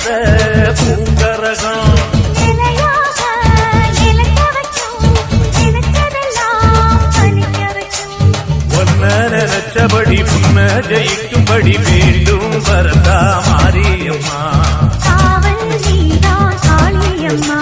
வந்த பூங்கரகம் நினைச்சபடி புன்ன ஜெயிக்கும்படி வேண்டும் வரதா மாரியம்மா. காவல் நீதான் காளியம்மா.